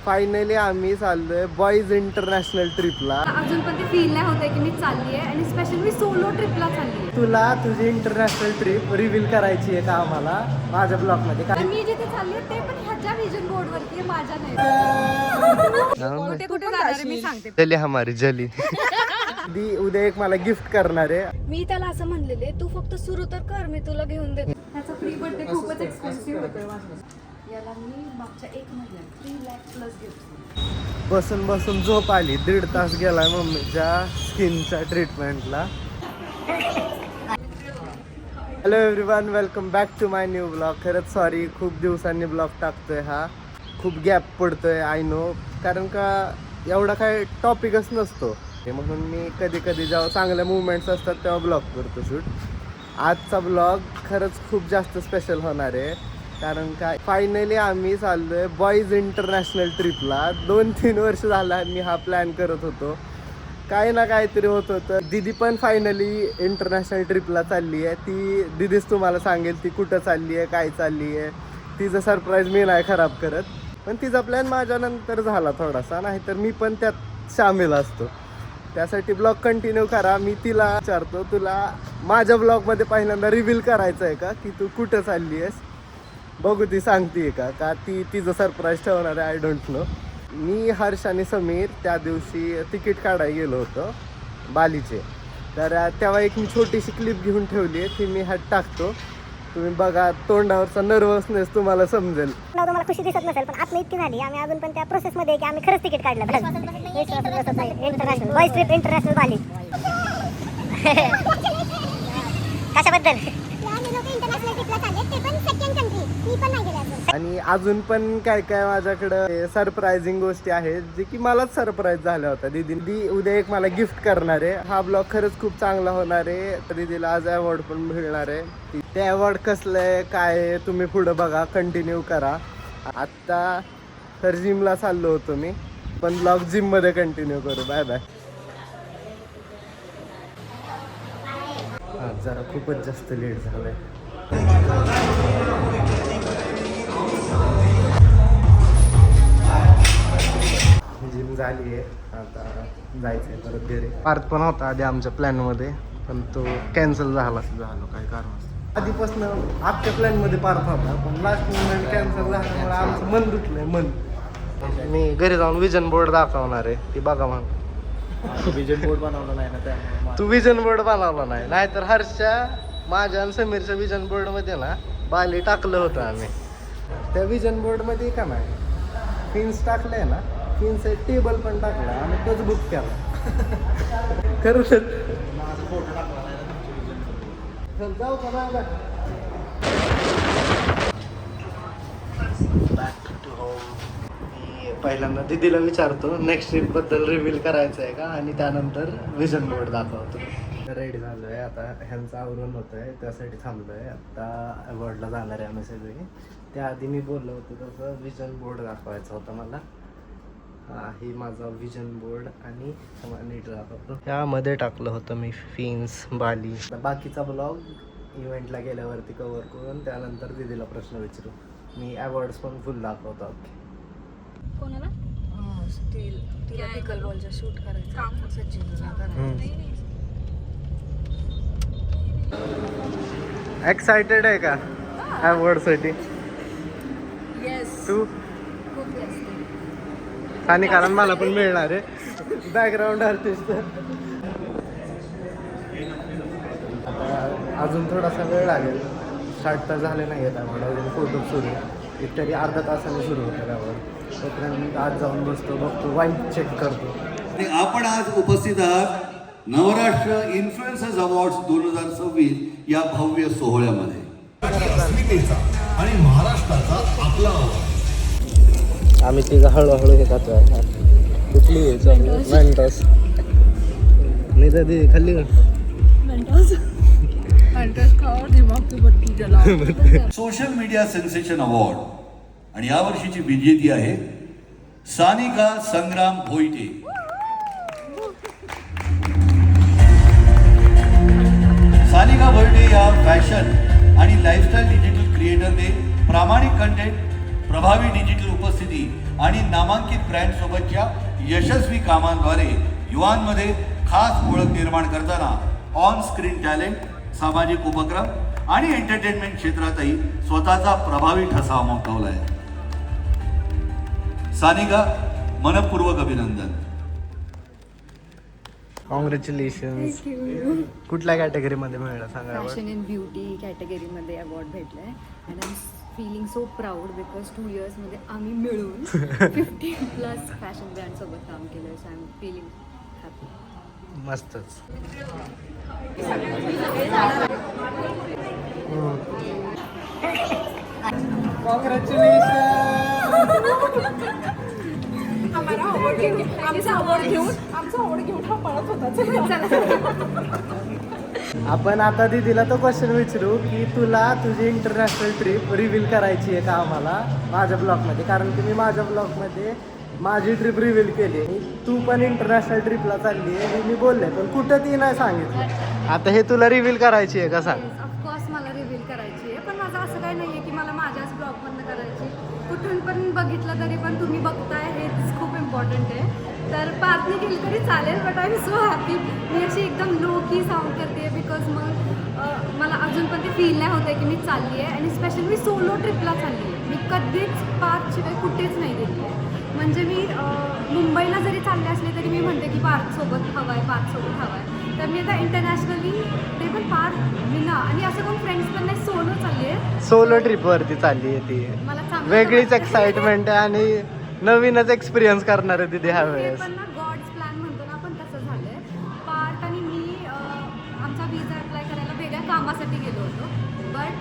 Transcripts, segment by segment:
Finally आम्ही चाललोय boys international ट्रिपला. अजून पण ते फील नाही होते की मी चालली आहे आणि स्पेशली मी सोलो ट्रिपला चालली आहे. तुला तुझी इंटरनॅशनल ट्रिप रिव्हील करायची आहे का आम्हाला माझ्या ब्लॉग मध्ये? तर मी जिथे चालली आहे ते पण ह्याच्या विजन बोर्ड वरती आहे, माझ्या नाही. कुठे कुठे जाणार आहे मी सांगते. जली हमारी जली दी उद्या एक मला गिफ्ट करणार आहे. मी त्याला असं म्हणलेले तू फक्त सुरू तर कर, मी तुला घेऊन देते. ह्याचा प्री बर्थडे खूपच एक्सपेन्सिव्ह होतोय माझा. याला मी मागच्या 1 महिन्यात 3 लाख प्लस गिफ्ट. बसून बसून झोप आली. 1.5 तास गेलाय मम्मीच्या स्किनच्या ट्रीटमेंटला. Hello everyone, welcome back to my new blog. खरंच सॉरी, खूप दिवसांनी ब्लॉग टाकतोय हा. खूप गॅप पडतोय आय नो, कारण का एवढा काय टॉपिकच नसतो म्हणून मी कधी कधी जेव्हा चांगल्या मुवमेंट्स असतात तेव्हा ब्लॉग करतो शूट. आजचा ब्लॉग खरंच खूप जास्त स्पेशल होणार आहे, कारण काय फायनली आम्ही चाललोय बॉईज इंटरनॅशनल ट्रिपला. 2-3 वर्ष झाला मी हा प्लॅन करत होतो. काही ना काहीतरी होत होतं. दीदी पण फायनली इंटरनॅशनल ट्रिपला चालली आहे. ती दीदीच तुम्हाला सांगेल ती कुठं चालली आहे, काय चालली आहे. तिचं सरप्राईज मी नाही खराब करत, पण तिचा प्लॅन माझ्यानंतर झाला थोडासा, नाहीतर मी पण त्यात सामील असतो. त्यासाठी ब्लॉग कंटिन्यू करा. मी तिला विचारतो, तुला माझ्या ब्लॉगमध्ये पहिल्यांदा रिव्हील करायचं आहे का की तू कुठं चालली आहेस? बघू ती सांगते का ती तिचं सरप्राईज ठेवणार आहे. I don't know. मी हर्ष आणि समीर त्या दिवशी तिकीट काढायला गेलो होतो बालीचे. तर तेव्हा एक मी छोटीशी क्लिप घेऊन ठेवली आहे, ती मी ह्यात टाकतो. तुम्ही बघा, तोंडावरचा नर्वसनेस तुम्हाला समजेल. तुम्हाला खुशी दिसत नसेल, पण आत्म इतकी झाली. आम्ही अजून पण त्या प्रोसेसमध्ये आहे की आम्ही खरंच तिकीट काढलं. इंटरनॅशनल बॉईज ट्रिप इंटरनॅशनल बाली. कशाबद्दल? आणि अजून पण काय काय माझ्याकडं सरप्रायझिंग गोष्टी आहेत जे की मलाच सरप्राईज झाल्या होत्या. दीदी उद्या एक मला गिफ्ट करणार आहे. हा ब्लॉग खरंच खूप चांगला होणार आहे. दीदीला आज अवॉर्ड पण मिळणार आहे. ते अवॉर्ड कसलं आहे काय आहे तुम्ही पुढं बघा, कंटिन्यू करा. आत्ता तर जिमला चाललो होतो मी, पण ब्लॉग जिममध्ये कंटिन्यू करू. Bye bye. हा जरा खूपच जास्त लेट झालंय. जिम झाली आहे, आता जायचं आहे परत घरी. पार्थ पण होता आधी आमच्या प्लॅनमध्ये, पण तो कॅन्सल झाला काही कारण. आधीपासून आजच्या प्लॅनमध्ये पार्थ होता, पण लास्ट मुवमेंट कॅन्सल झाल्यामुळे आमचं मन दुखलंय मन. मी घरी जाऊन विजन बोर्ड दाखवणार आहे, ती बघा मग. विजन बोर्ड बनवला नाही ना, त्यामुळे तू विजन बोर्ड बनवला नाही, नाहीतर हर्षच्या माझ्या आणि समीरच्या विजन बोर्डमध्ये ना बाली टाकलं होतं आम्ही. त्या विजन बोर्डमध्ये का नाही फिन्स टाकलंय ना, फिन्स एक टेबल पण टाकला, आम्ही तोच बुक केला. खरं तर फोटो टाकला नाही ना तुमच्या जाऊ का बाबा. Back to home. मी पहिल्यांदा दीदीला विचारतो नेक्स्ट ट्रिप बद्दल रिव्हील करायचं आहे का, आणि त्यानंतर विजन बोर्ड दाखवतो. रेडी झालो आहे आता, ह्यांचं आवरण होतं आहे त्यासाठी थांबलो आहे. आत्ता अवॉर्डला जाणार आहे आम्ही सगळे. त्याआधी मी बोललो होतो तसं विजन बोर्ड दाखवायचा होता मला. हा ही माझा विजन बोर्ड, आणि नीट दाखवतो. त्यामध्ये टाकलं होतं मी फिन्स बाली. बाकीचा ब्लॉग इव्हेंटला गेल्यावरती कवर करून त्यानंतर दीदीला प्रश्न विचारू. मी अवॉर्ड्स पण फुल दाखवतो. कोणाला? पिकल बॉलचा शूट करायचा. एक्साइटेड आहे का अवॉर्डसाठी? येस, तू खूप जास्त. आणि कारण मला पण मिळणार आहे बॅकग्राऊंड आर्टिस्ट. आता अजून थोडासा वेळ लागेल, स्टार्ट तर झाले नाही आहेत आम्हाला. अजून फोटो सुरू इतरी अर्धा तासाने सुरू होतं त्यावर. तोपर्यंत आज जाऊन बसतो, बघतो, वाईट चेक करतो. आपण आज उपस्थित आहात नवराष्ट्र इन्फ्लुएन्सर्स अवॉर्ड्स 2026 या भव्य सोहळ्यामध्ये. आणि महाराष्ट्राचा आपला आम्ही तिघं हळूहळू हे खातोय. कुठली मेंटॉस नाही तर ती खाल्ली का? सोशल मीडिया सेन्सेशन अवॉर्ड, आणि यावर्षीची विजेती आहे सानिका संग्राम भोईटे. सानिका भोईटे या फॅशन आणि लाईफस्टाईल डिजिटल क्रिएटरने प्रामाणिक कंटेंट प्रभावी डिजिटल उपस्थिती आणि नामांकित ब्रँड सोबतच्या यशस्वी कामांद्वारे युवांमध्ये खास ओळख निर्माण करताना ऑन स्क्रीन टॅलेंट, सामाजिक उपक्रम आणि एंटरटेनमेंट क्षेत्रातही स्वतःचा प्रभावी ठसा उमटवला आहे. सानिका, मनपूर्वक अभिनंदन. कॉंग्रॅच्युलेशन. कुठल्या कॅटेगरीमध्ये मिळालं सांगा. फॅशन अँड ब्युटी कॅटेगरीमध्ये अवॉर्ड भेटलाय and I am feeling so proud because 2 इयर्समध्ये आम्ही मिळून 50+ फॅशन ब्रँडसोबत काम केलं. So I am feeling happy. मस्तच. आपण आता दीदीला तो क्वेश्चन विचारू की तुला तुझी इंटरनॅशनल ट्रिप रिव्हील करायची आहे का आम्हाला माझ्या ब्लॉगमध्ये, कारण की मी माझ्या ब्लॉगमध्ये माझी ट्रिप रिव्हील केली. तू पण इंटरनॅशनल ट्रिपला चालली आहे हे मी बोलले, पण कुठं ती नाही सांगितलं. आता हे तुला रिव्हील करायची आहे का सांग. ऑफकोर्स मला रिव्हील करायची आहे, पण माझं असं काही नाही आहे की मला माझ्याच ब्लॉगमधनं करायची. कुठून पण बघितलं तरी पण तुम्ही बघताय हेच खूप इम्पॉर्टंट आहे. तर पार्टनी केली तरी चालेल, but I am so happy. मी अशी एकदम लो की साऊंड करते बिकॉज मग मला अजून पण ते फील नाही होतं की मी चालली आहे. आणि स्पेशली मी सोलो ट्रिपला चालली आहे. मी कधीच पार्कशिवाय कुठेच नाही गेली आहे. म्हणजे मी मुंबईला जरी चालले असले तरी मी म्हणते की पार्कसोबत हवं आहे, पार्कसोबत हवं आहे. तर मी आता इंटरनॅशनली ते पण पार्क विना आणि असं कोण फ्रेंड्स पण नाही, सोलो चालली आहे. सोलो ट्रिपवरती चालली आहे ती. मला चांगलं वेगळीच वाटतं. एक्साइटमेंट आहे आणि नवीनच एक्सपिरियन्स करणार आहे तिथे ह्या ते वेळेस. पण ना गॉड्स प्लॅन म्हणतो ना आपण, तसं झालंय. पार्ट आणि मी आमचा विजा अप्लाय करायला वेगळ्या कामासाठी गेलो होतो, बट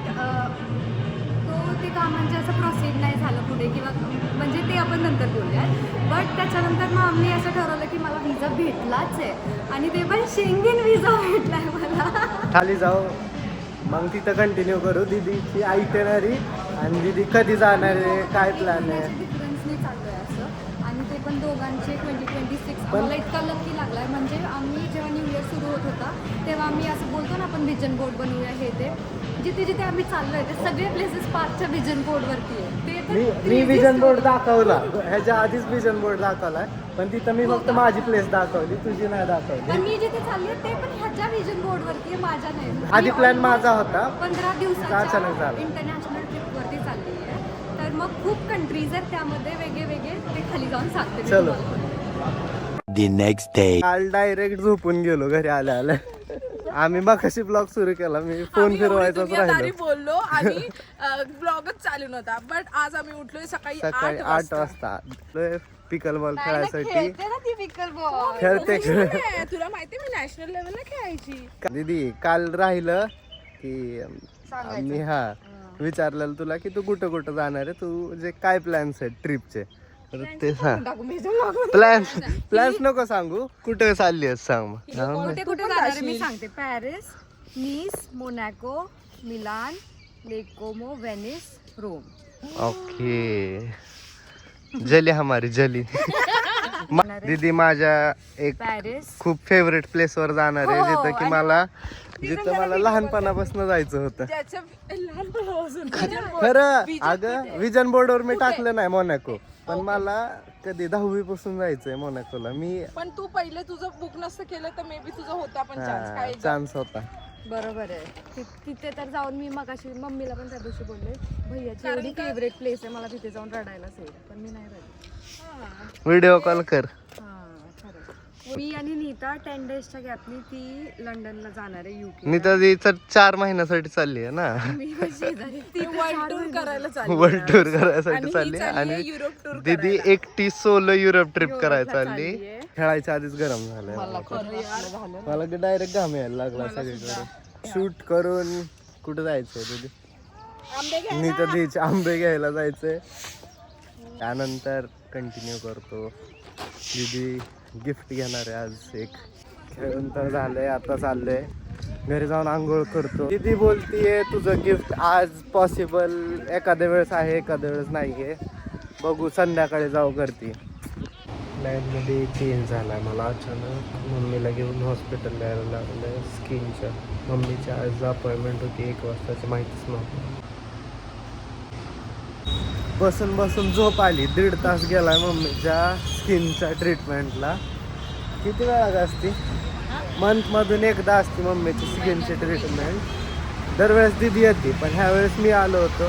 ते काम म्हणजे असं प्रोसीड नाही झालं पुढे किंवा म्हणजे ते आपण नंतर बोलूयात. बट त्याच्यानंतर मग आम्ही असं ठरवलं की मला विजा भेटलाच आहे आणि ते पण शेंगेन विजा भेटलाय मला. खाली जाऊ मग तिथं कंटिन्यू करू दीदीची आयटेनरी आणि दीदी कधी जाणार आहे, काय प्लॅन आहे. डिफरन्सने चालू आहे असं. आणि ते पण दोघांचे 2026 पण- मला इतका लकी लागलाय. म्हणजे आम्ही जेव्हा न्यू इयर सुरू होत होता तेव्हा आम्ही असं बोलतो ना आपण विजन बोर्ड बनवूया हे ते, जिथे जिथे आम्ही चाललोय ते सगळे प्लेसेस पार्कच्या विजन बोर्डवरती आहे. ते तर मी विजन बोर्ड दाखवला, ह्याच्या आधीच विजन बोर्ड दाखवलाय, पण तिथं मी फक्त माझी प्लेस दाखवली, तुझी नाही पण दाखवली. मी जिथे चालली आहे ते पण ह्याच्या विजन बोर्डवरती आहे, माझ्या नाही. आधी plan माझा होता. 15 अचानक दिवसाच्या झालं. इंटरनॅशनल ट्रिपवरती चालली आहे. तर मग खूप कंट्रीज आहेत त्यामध्ये वेगळे वेगळे, ते खाली जाऊन सांगते मी चलो. तुम्हाला. The next day. काल डायरेक्ट झोपून गेलो घरी आल्या आल्या. आम्ही मगाशी ब्लॉग सुरू केला, मी फोन आम्ही एवढी फिरवायचाच दुनियादारी राहिलो. बोललो आणि ब्लॉगच चालू नव्हता. बट आज आम्ही उठलोय सकाळी सकाळी 8 वाजता पिकल बॉल खेळायसाठी. खेळते ना ती पिकल बॉल. खेळते तुला माहितीये मी नॅशनल लेवलला खेळायची. दीदी काल राहिलं की मी विचारलेलं तुला की तू कुठं कुठं जाणार आहे, तू जे काय प्लॅन्स आहेत ट्रिपचे, तर ते सांग. टाकू मी जाऊन प्लॅन्स नको सांगू, कुठं चालली आहेस सांग मग. कुठे कुठे जाणार आहे मी सांगते. पॅरिस, नीस, मोनॅको, मिलान, लेक कोमो, व्हेनिस, रोम. ओके. जली हमारी जली. दीदी माझ्या एक पॅरिस, खूप फेवरेट प्लेस वर जाणार आहे, हो, जिथं की मला लहानपणापासून जायचं होतं. ज्याच्या लहानपणापासून खरं अगं विजन बोर्डवर मी टाकलं नाही मोनॅको, पण मला कधी 10वी पासून जायचंय मोनॅकोला. मी पण तू पहिले तुझं बुक नसतं केलं तर मे बी तुझा होता पण चान्स. काय चान्स होता. बरोबर आहे. तिथे तर जाऊन मी मगाशी मम्मीला पण त्या दिवशी बोलले, भैयाची एवढी फेवरेट प्लेस आहे, मला तिथे जाऊन रडायलाच येईल, पण मी नाही रडली. व्हिडिओ कॉल कर. मी आणि नीता 10 डेजच्या गॅपनी ती लंडनला जाणार आहे, UK. मी तर 4 महिन्यासाठी चालली आहे ना. मी पण शेजारी. ती वर्ल्ड टूर करायला चालली. वर्ल्ड टूर करायसाठी आणि ही चालली चालली आणि युरोप टूर दीदी एकटी सोलो युरोप ट्रिप करायला चालली. चाललीये. खेळायच्या आधीच गरम झालंय मला डायरेक्ट घाम यायला लागला सगळीकडे. शूट करून कुठं जायचंय दीदी? मी तर दीदीचे आंबे घ्यायला जायचंय, त्यानंतर कंटिन्यू करतो. दीदी गिफ्ट घेणार आहे आज एक. खेळून तर झालंय, आता चाललंय घरी जाऊन आंघोळ करतो. दीदी बोलतीये तुझं गिफ्ट आज पॉसिबल एखाद्या वेळेस आहे, एखाद्या वेळेस नाही आहे, बघू संध्याकाळी जाऊ करते. प्लॅनमध्ये चेंज झाला आहे मला अचानक. मम्मीला घेऊन हॉस्पिटलला यायला लागलं स्किनच्या. मम्मीची आज अपॉइंटमेंट होती 1 वाजताची, माहितीच नव्हतं. बसून बसून झोप आली. 1.5 तास गेला मम्मीच्या स्किनच्या ट्रीटमेंटला. किती वेळा असते? मंथमधून एकदा असते मम्मीची स्किनची ट्रीटमेंट. दरवेळेस दिदी येते, पण ह्यावेळेस मी आलो होतो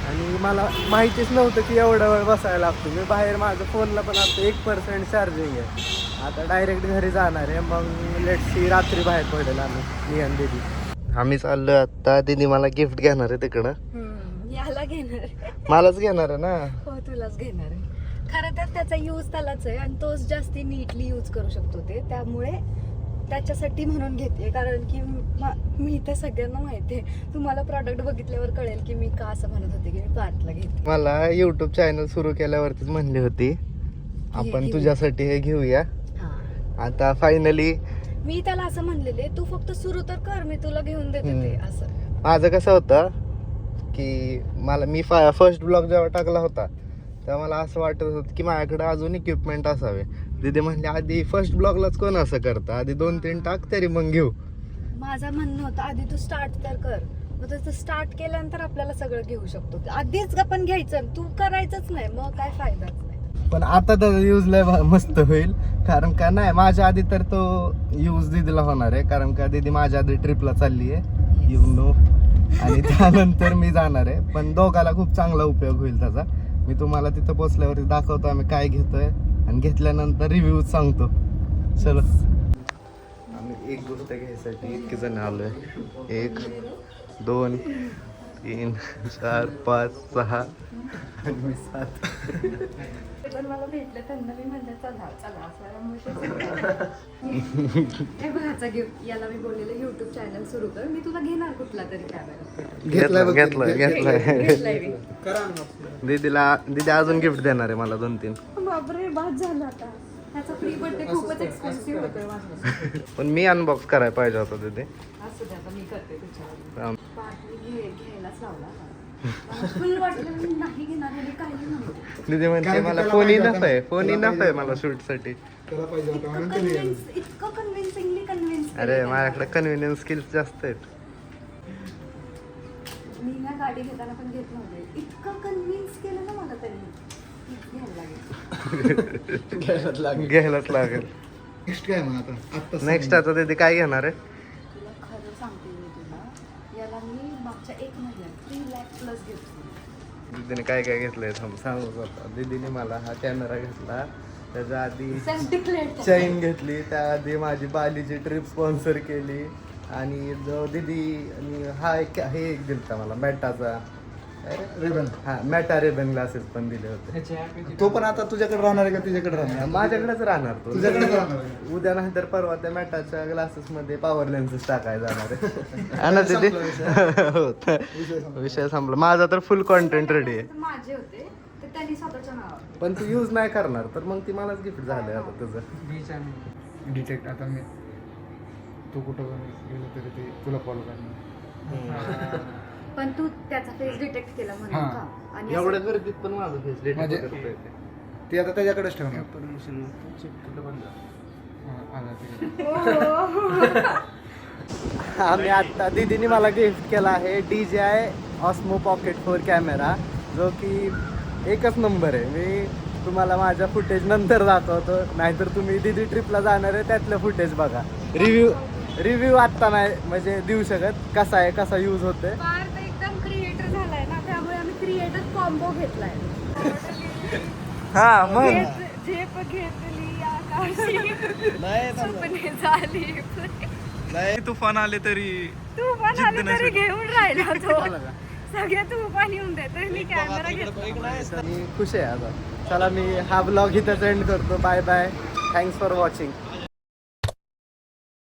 आणि मला माहितीच नव्हतं की एवढा वेळ बसायला लागतो. मी बाहेर माझं फोनला पण आता 1% चार्जिंग आहे. आता डायरेक्ट घरी जाणार आहे. मग लेट्स सी रात्री बाहेर पडेल मी आणि दीदी. आम्ही चाललो आता. दीदी मला गिफ्ट घेणार आहे तिकडं. याला घेणार आहे. मलाच घेणार आहे ना. हो तुलाच घेणार आहे. खरं तर त्याचा यूज त्यालाच आहे आणि तोच जास्ती नीटली यूज करू शकतो ते, त्यामुळे त्याच्यासाठी म्हणून घेते. कारण की मी ते सगळ्यांना माहिती आहे. तुम्हाला प्रॉडक्ट बघितल्यावर कळेल की मी का असं म्हणत होते की मी पार्थला घेते. मला युट्यूब चॅनल सुरू केल्यावरतीच म्हणली होती आपण तुझ्यासाठी हे घेऊया. आता फायनली मी त्याला असं म्हणलेले, तू फक्त सुरू तर कर, मी तुला घेऊन देते ते. असं माझं कसं होतं की मी फर्स्ट ब्लॉग जेव्हा टाकला होता तेव्हा मला असं वाटत होतं की माझ्याकडे अजून इक्विपमेंट असावे. दीदी म्हणले आधी फर्स्ट ब्लॉगलाच कोण असं करतं, आधी 2-3 टाक तरी मग घेऊ. माझं म्हणणं होतं आधी तू स्टार्ट तर कर, मग तू स्टार्ट केल्यानंतर आपल्याला सगळं घेऊ शकतो. आधीच आपण घ्यायचं, तू करायचंच नाही मग काय फायदाच नाही. पण आता तर यूज लय मस्त होईल. कारण का नाही, माझ्या आधी तर तो यूज दीदीला होणार आहे. कारण का दीदी माझ्या आधी ट्रिपला चालली आहे, यू नो. आणि त्यानंतर मी जाणार आहे. पण दोघाला खूप चांगला उपयोग होईल त्याचा. मी तुम्हाला तिथं पोचल्यावरती दाखवतो आम्ही काय घेतोय आणि घेतल्यानंतर रिव्ह्यू सांगतो. चलो. आम्ही एक गोष्ट घ्यायसाठी इतके जण आलोय. 1 2 3 4 5 6 आणि 7. पण मला भेटलं त्यांना मी म्हणलं चला चला हे बघायचा गिफ्ट. याला मी बोललेलं युट्यूब चॅनल सुरू कर, मी तुला घेणार कुठला तरी कॅमेरा. घेतलाय. दीदी अजून गिफ्ट देणार आहे मला 2-3. बापरे बाद झाला आता. त्याचा प्री बर्थडे खूपच एक्सपेन्सिव्ह होतोय माझं. पण मी अनबॉक्स करायला पाहिजे होता दीदी. असू दे आता मी करते तुझ्यावर. पार्टी घ्यायलाच लावला. फुल वाटलं मी नाही घेणार आणि काही नव्हतं. दीदी म्हणते मला फोन इनफ आहे मला शूट साठी. इतकं कन्व्हिन्सिंगली कन्व्हिन्स. अरे माझ्याकडे कन्व्हिनियन्स स्किल्स जास्त आहेत. मी ना गाडी घेताना पण घेत नव्हते. इतकं कन्व्हिन्स केलं ना मला त्यांनी. घ्यायलाच लागेल. नेक्स्ट आता दीदी काय घेणार आहे? तुला खरं सांगते मी तुला, याला मी मागच्या 1 महिन्यात 3 लाख प्लस गिफ्ट. दीदीने काय काय घेतलंय सांगू होता. दीदीने मला हा कॅमेरा घेतला, त्याच्या आधी चैन घेतली, त्याआधी माझी बालीची ट्रिप स्पॉन्सर केली आणि जो दीदी हा हे एक दिलता मला मेटाचा रिबन. हा मेटा रिबन ग्लासेस पण दिले होते. तो पण आता तुझ्याकडे राहणार आहे का तुझ्याकडे राहणार? माझ्याकडेच राहणार तो. तुझ्याकडे राहणार. उद्या नाही तर परवा त्या मेटाच्या ग्लासेस मध्ये पॉवर लेन्सेस टाकायला जाणार आहे ना दीदी. विषय संपला. माझा तर फुल कॉन्टेंट रेडी आहे. माझे होते ते त्यांनी स्वतःच्या नावावर. पण तू यूज नाही करणार तर मग ती मलाच गिफ्ट झालंय आता तुझं. डिटेक्ट आता मी तू कुठं गेलो तरी ते तुला फॉलो करणार. पण तू त्याचा फेस डिटेक्ट केला म्हणून हां. का? आणि एवढ्या गर्दीत पण माझं फेस म्हणजे- डिटेक्ट करतोय. ते आता त्याच्याकडेच ठेवणार. आम्ही आता दीदीने मला गिफ्ट केला आहे DJI Osmo Pocket 4 कॅमेरा, जो की एकच नंबर आहे. मी तुम्हाला माझ्या फुटेज नंतर दाखवतो, नाहीतर तुम्ही दीदी ट्रिपला जाणार आहे त्यातलं फुटेज बघा. रिव्ह्यू आत्ता नाही म्हणजे देऊ शकत कसा आहे, कसा यूज होतोय. पार्थ एकदम क्रिएटर झालाय ना, त्यामुळे आम्ही क्रिएटर कॉम्बो घेतलाय. हा मग झेप घेतली आकाशी स्वप्ने झाली. नाही तुफान आले तरी तुफान आले तरी घेऊन राहिला तो. सगळे तुफान येऊन देतोय. मी कॅमेरा घेतला. मी खुश आहे आता. चला मी हा ब्लॉग इथं एंड करतो. Bye bye. Thanks for watching.